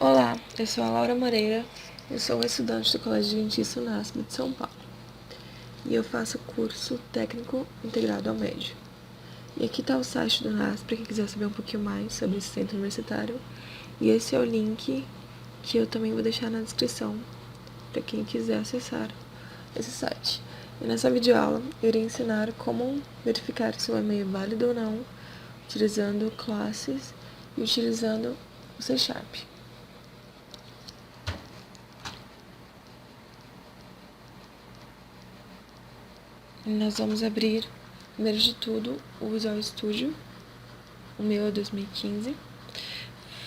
Olá, eu sou a Laura Moreira, eu sou estudante do Colégio Adventista UNASP de São Paulo e eu faço curso técnico integrado ao médio. E aqui está o site do UNASP para quem quiser saber um pouquinho mais sobre esse centro universitário, e esse é o link que eu também vou deixar na descrição para quem quiser acessar esse site. E nessa videoaula eu irei ensinar como verificar se o e-mail é válido ou não, utilizando classes e utilizando o C#. Nós vamos abrir, primeiro de tudo, o Visual Studio. O meu é 2015.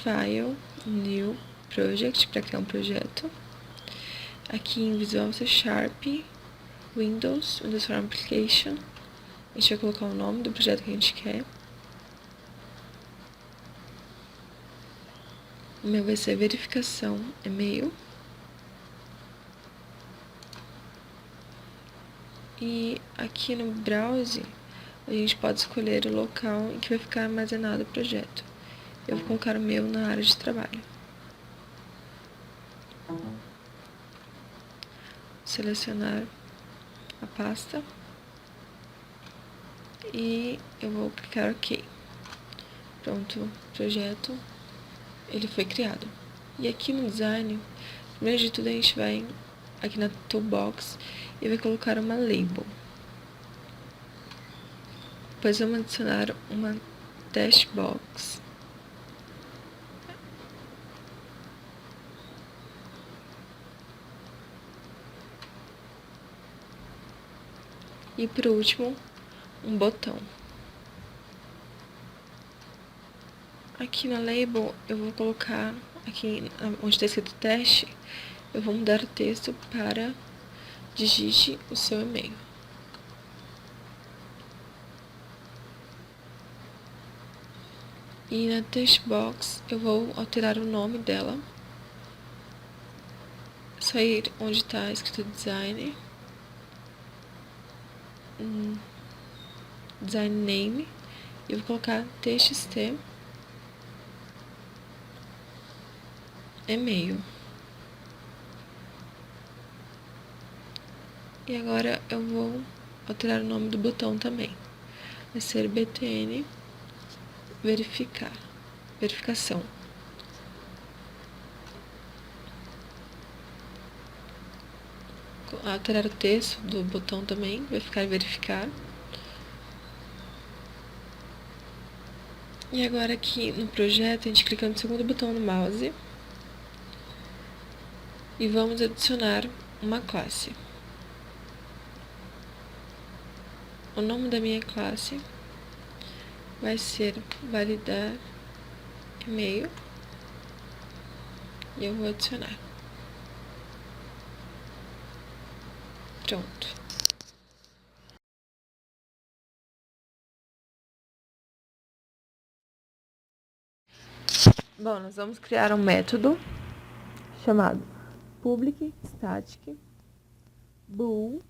File, New Project, para criar um projeto. Aqui em Visual C#, Windows Form Application. A gente vai colocar o nome do projeto que a gente quer. O meu vai ser verificação e-mail. E aqui no Browse, a gente pode escolher o local em que vai ficar armazenado o projeto. Eu vou colocar o meu na área de trabalho. Selecionar a pasta e eu vou clicar OK. Pronto, o projeto ele foi criado. E aqui no design, primeiro de tudo a gente vai aqui na toolbox e vai colocar uma label. Depois vamos adicionar uma text box. E por último, um botão. Aqui na label eu vou colocar, aqui onde está escrito teste, eu vou mudar o texto para digite o seu e-mail. E na text box eu vou alterar o nome dela. Sair onde está escrito design. Design name. E eu vou colocar txt e-mail. E agora eu vou alterar o nome do botão também. Vai ser btn verificação. Alterar o texto do botão também, vai ficar verificar. E agora aqui no projeto, a gente clica no segundo botão no mouse e vamos adicionar uma classe. O nome da minha classe vai ser validar e-mail e eu vou adicionar. Pronto. Bom, nós vamos criar um método chamado public static bool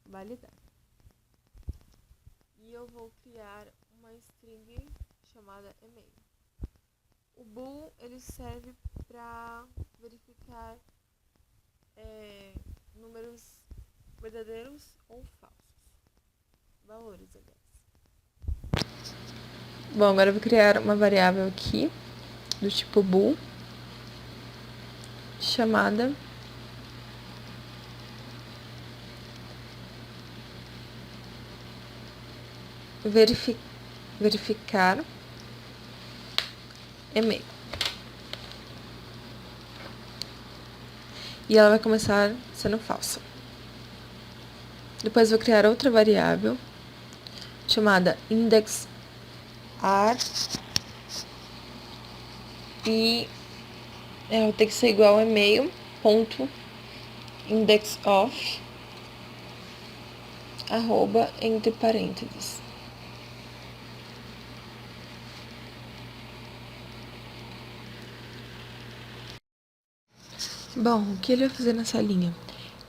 validar. E eu vou criar uma string chamada e-mail. O bool ele serve para verificar números verdadeiros ou falsos, valores, aliás. Bom, agora eu vou criar uma variável aqui do tipo bool chamada verificar e-mail. E ela vai começar sendo falsa. Depois vou criar outra variável chamada index ar e ela tem que ser igual a e-mail ponto index of arroba entre parênteses. Bom, o que ele vai fazer nessa linha?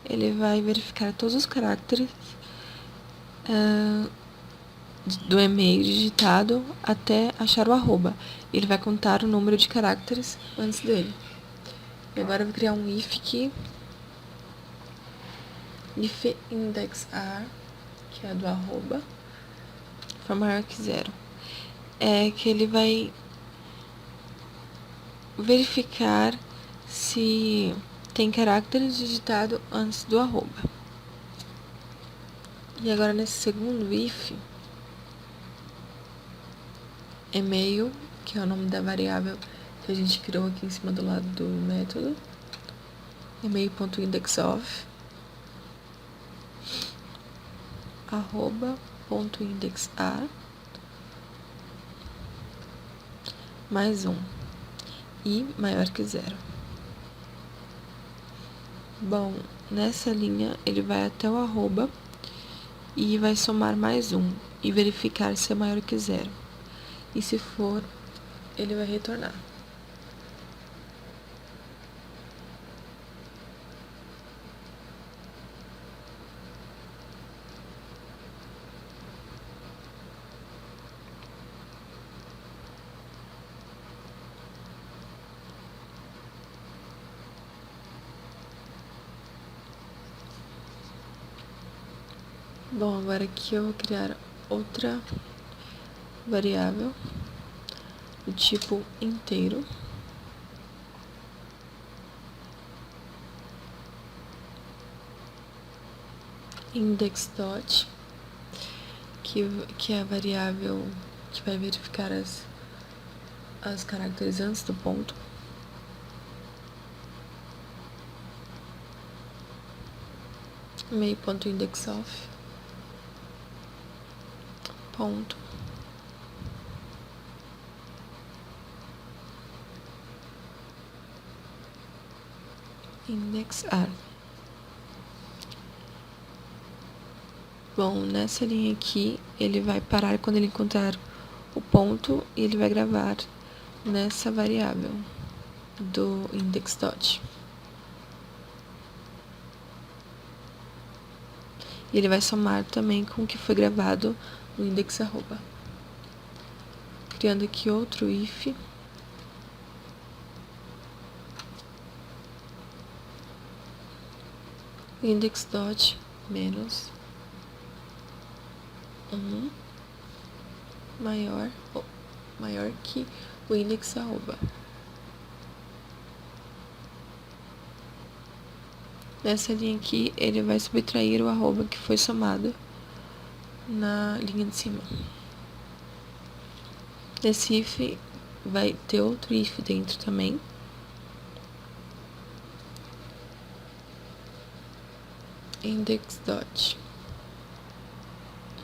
Ele vai verificar todos os caracteres do e-mail digitado até achar o arroba. Ele vai contar o número de caracteres antes dele. E agora eu vou criar um if aqui. If index r, que é do arroba, for maior que 0. É que ele vai verificar se tem caracteres digitado antes do arroba. E agora nesse segundo if, e-mail, que é o nome da variável que a gente criou aqui em cima do lado do método, e-mail.indexOf, arroba.indexar, mais um, e maior que 0. Bom, nessa linha ele vai até o arroba e vai somar mais um e verificar se é maior que 0. E se for, ele vai retornar. Bom, agora aqui eu vou criar outra variável do tipo inteiro. Index.dot, que é a variável que vai verificar as caracteres antes do ponto. Mail.indexOf, ponto, indexar. Bom, nessa linha aqui, ele vai parar quando ele encontrar o ponto e ele vai gravar nessa variável do index.dot. E ele vai somar também com o que foi gravado no index arroba. Criando aqui outro if. Index.dot menos 1 maior que o index arroba. Nessa linha aqui, ele vai subtrair o arroba que foi somado na linha de cima. Nesse if vai ter outro if dentro também. Index.dot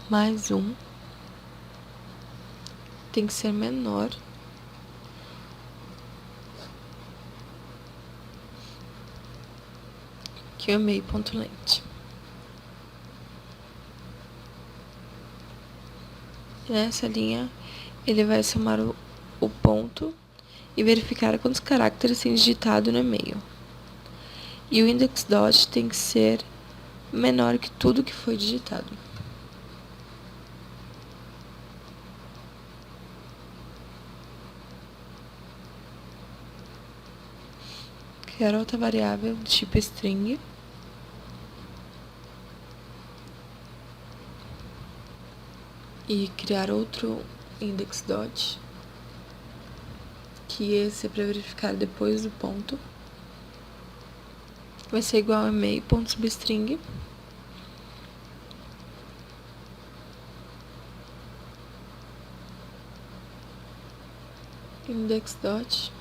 mais um tem que ser menor que o e-mail.length. Nessa linha, ele vai somar o ponto e verificar quantos caracteres tem digitado no e-mail. E o index.dot tem que ser menor que tudo que foi digitado. Criar outra variável do tipo string. E criar outro index.dot, que esse é para verificar depois do ponto. Vai ser igual a e-mail.substring. Index.dot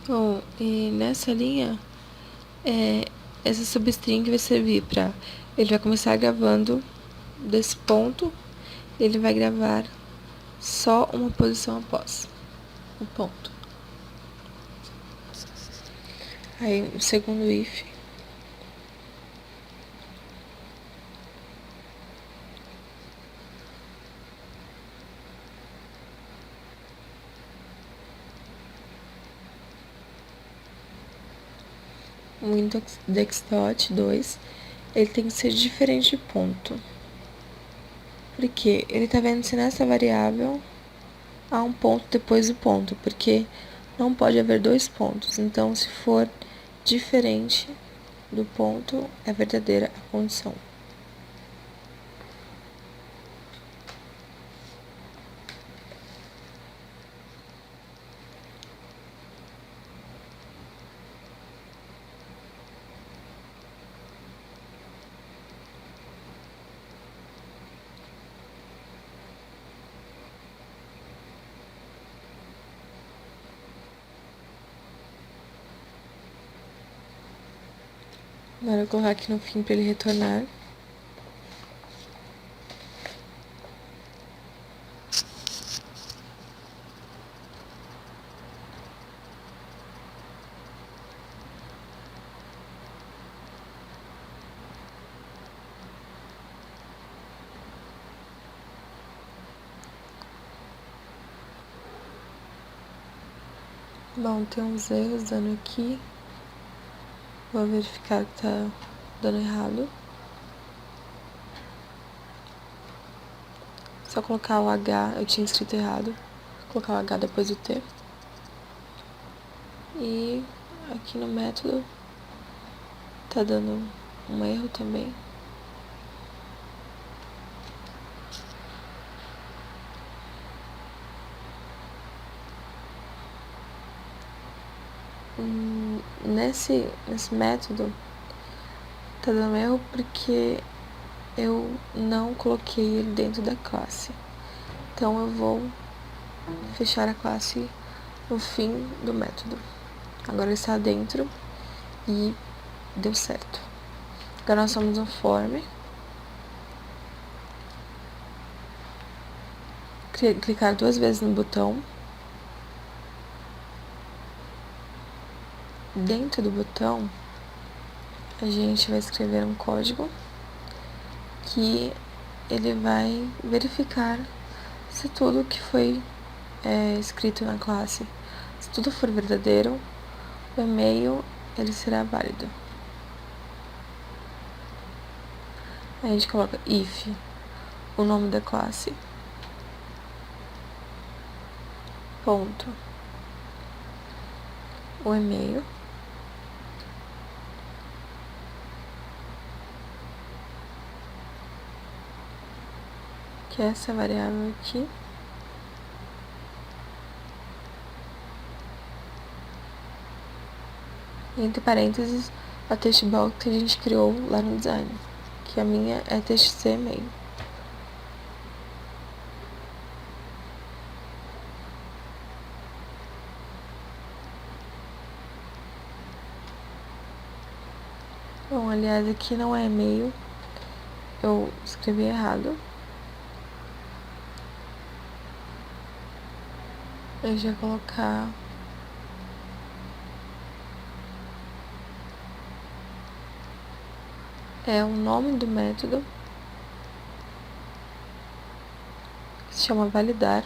Bom, e nessa linha, essa substring vai servir para... Ele vai começar gravando desse ponto, ele vai gravar só uma posição após o ponto. Aí, o segundo if, o index.2, ele tem que ser diferente de ponto. Porque ele tá vendo se nessa variável há um ponto depois do ponto, porque não pode haver dois pontos. Então, se for diferente do ponto, é verdadeira a condição. Agora eu vou colocar aqui no fim para ele retornar. Bom, tem uns erros dando aqui. Vou verificar que tá dando errado. Só colocar o H, eu tinha escrito errado. Vou colocar o H depois do T. E aqui no método tá dando um erro também. Nesse método tá dando erro porque eu não coloquei ele dentro da classe. Então eu vou fechar a classe no fim do método. Agora ele está dentro e deu certo. Agora nós somos no form. Clicar 2 vezes no botão. Dentro do botão, a gente vai escrever um código que ele vai verificar se tudo que foi escrito na classe, se tudo for verdadeiro, o e-mail ele será válido. A gente coloca if, o nome da classe, ponto, o e-mail, que é essa variável aqui, entre parênteses a text box que a gente criou lá no design, que a minha é txt e-mail. Bom, aliás, aqui não é e-mail, eu escrevi errado. Eu já vou colocar o nome do método, que se chama validar.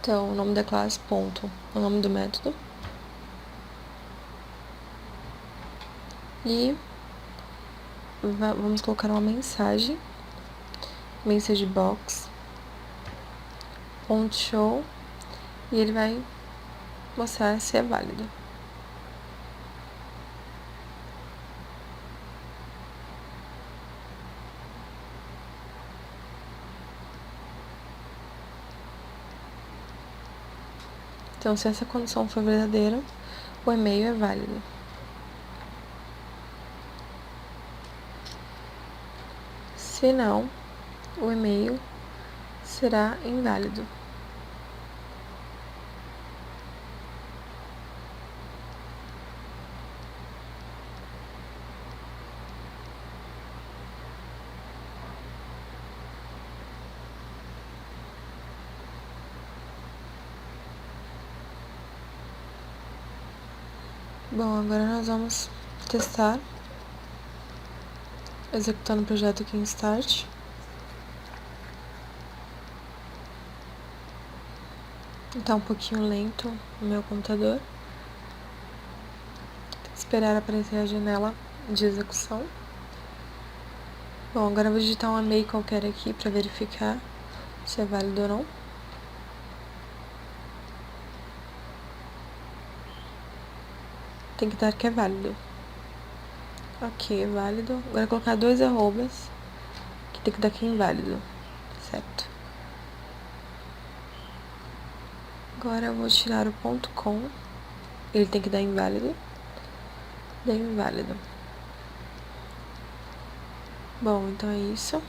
Então, o nome da classe, ponto, o nome do método. E vamos colocar uma mensagem, message box, ponto show, e ele vai mostrar se é válido. Então, se essa condição for verdadeira, o e-mail é válido. Se não, o e-mail será inválido. Bom, agora nós vamos testar, executando o projeto aqui em Start. Tá um pouquinho lento o meu computador. esperar aparecer a janela de execução. Bom, agora eu vou digitar um e-mail qualquer aqui para verificar se é válido ou não. Tem que dar que é válido. Ok, é válido. Agora colocar 2 arrobas, que tem que dar que é inválido, certo? Agora eu vou tirar o ponto .com, ele tem que dar inválido, deu inválido. Bom, então é isso.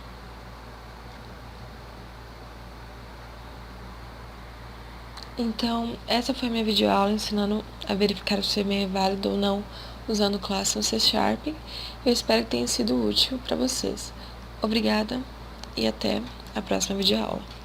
Então, essa foi a minha videoaula ensinando a verificar se o e-mail é válido ou não usando classe no C#. Eu espero que tenha sido útil para vocês. Obrigada e até a próxima videoaula.